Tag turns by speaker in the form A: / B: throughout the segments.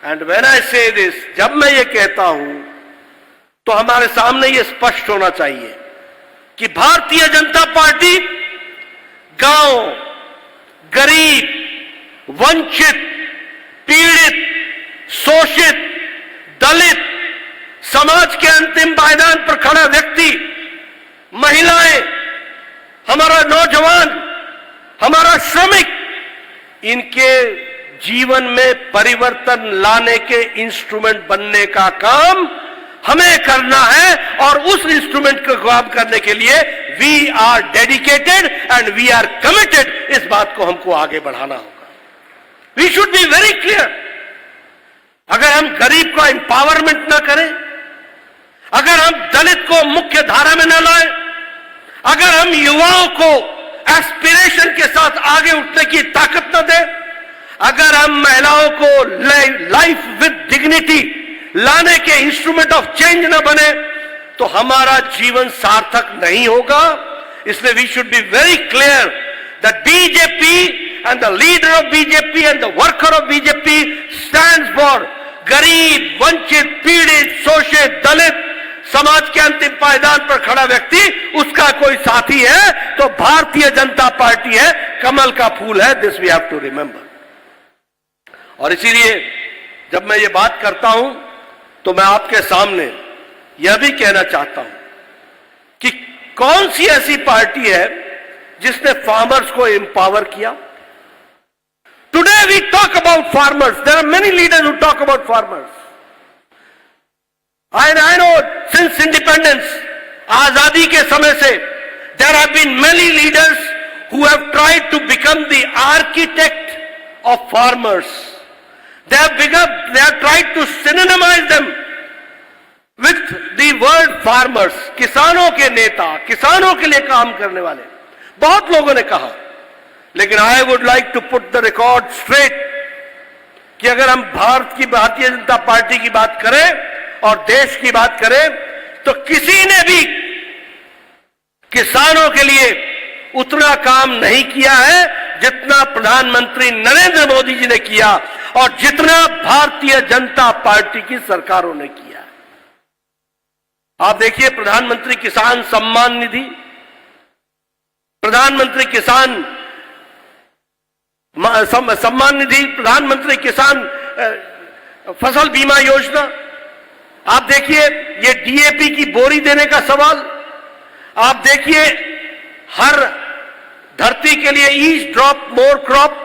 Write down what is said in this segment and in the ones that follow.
A: And when I से this, जब मैं ये कहता हूं तो हमारे सामने ये स्पष्ट होना चाहिए कि भारतीय जनता पार्टी गांव, गरीब, वंचित, पीड़ित, शोषित, दलित, समाज के अंतिम पायदान पर खड़ा व्यक्ति, महिलाएं, हमारा नौजवान, हमारा श्रमिक, इनके जीवन में परिवर्तन लाने के इंस्ट्रूमेंट बनने का काम हमें करना है। और उस इंस्ट्रूमेंट को काम करने के लिए we are dedicated and we are committed. इस बात को हमको आगे बढ़ाना होगा। We should be very clear. अगर हम गरीब का एम्पावरमेंट ना करें, अगर हम दलित को मुख्य धारा में न लाएं, अगर हम युवाओं को एस्पिरेशन के साथ आगे उठने की ताकत न दें, अगर हम महिलाओं को लाइफ विद डिग्निटी लाने के इंस्ट्रूमेंट ऑफ चेंज न बने, तो हमारा जीवन सार्थक नहीं होगा। इसलिए we should be very clear that BJP and the leader of BJP and the worker of BJP stands for गरीब, वंचित, पीड़ित, शोषित, दलित, समाज के अंतिम पायदान पर खड़ा व्यक्ति, उसका कोई साथी है तो भारतीय जनता पार्टी है, कमल का फूल है। This we have to remember. और इसीलिए जब मैं ये बात करता हूं तो मैं आपके सामने यह भी कहना चाहता हूं कि कौन सी ऐसी पार्टी है जिसने फार्मर्स को एम्पावर किया। Today we talk about farmers, there are many leaders who talk about farmers. I know since independence, आजादी के समय से, there have been many leaders who have tried to become the architect of farmers. They have tried to synonymize them with the word farmers. किसानों के नेता, किसानों के लिए काम करने वाले बहुत लोगों ने कहा, लेकिन I would like to put the record straight कि अगर हम भारतीय जनता पार्टी की बात करें और देश की बात करें तो किसी ने भी किसानों के लिए उतना काम नहीं किया है जितना प्रधानमंत्री नरेंद्र मोदी जी ने किया और जितना भारतीय जनता पार्टी की सरकारों ने किया। आप देखिए, प्रधानमंत्री किसान सम्मान निधि, प्रधानमंत्री किसान सम्मान निधि, प्रधानमंत्री किसान फसल बीमा योजना, आप देखिए ये डीएपी की बोरी देने का सवाल, आप देखिए हर धरती के लिए ईच ड्रॉप मोर क्रॉप,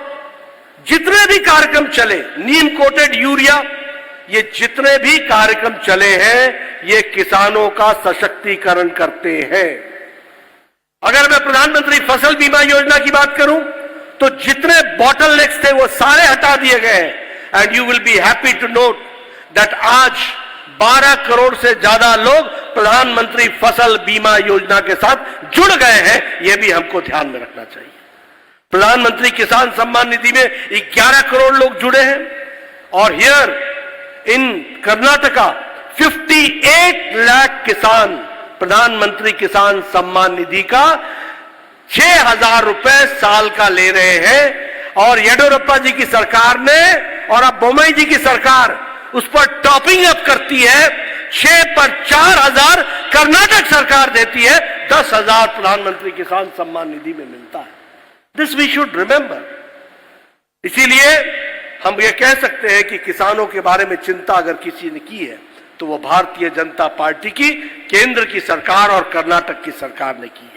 A: जितने भी कार्यक्रम चले, नीम कोटेड यूरिया, ये जितने भी कार्यक्रम चले हैं ये किसानों का सशक्तिकरण करते हैं। अगर मैं प्रधानमंत्री फसल बीमा योजना की बात करूं तो जितने बॉटलनेक्स थे वो सारे हटा दिए गए हैं। And you will be happy to note that आज 12 करोड़ से ज्यादा लोग प्रधानमंत्री फसल बीमा योजना के साथ जुड़ गए हैं। यह भी हमको ध्यान में रखना चाहिए। प्रधानमंत्री किसान सम्मान निधि में 11 करोड़ लोग जुड़े हैं और हियर इन कर्नाटका 58 लाख किसान प्रधानमंत्री किसान सम्मान निधि का 6,000 रुपए साल का ले रहे हैं। और येडियुरप्पा जी की सरकार ने और अब बोम्मई जी की सरकार उस पर टॉपिंग अप करती है। 6 पर 4,000 कर्नाटक सरकार देती है, 10,000 प्रधानमंत्री किसान सम्मान निधि में मिलता है। This we should remember. इसीलिए हम ये कह सकते हैं कि किसानों के बारे में चिंता अगर किसी ने की है तो वो भारतीय जनता पार्टी की केंद्र की सरकार और कर्नाटक की सरकार ने की है।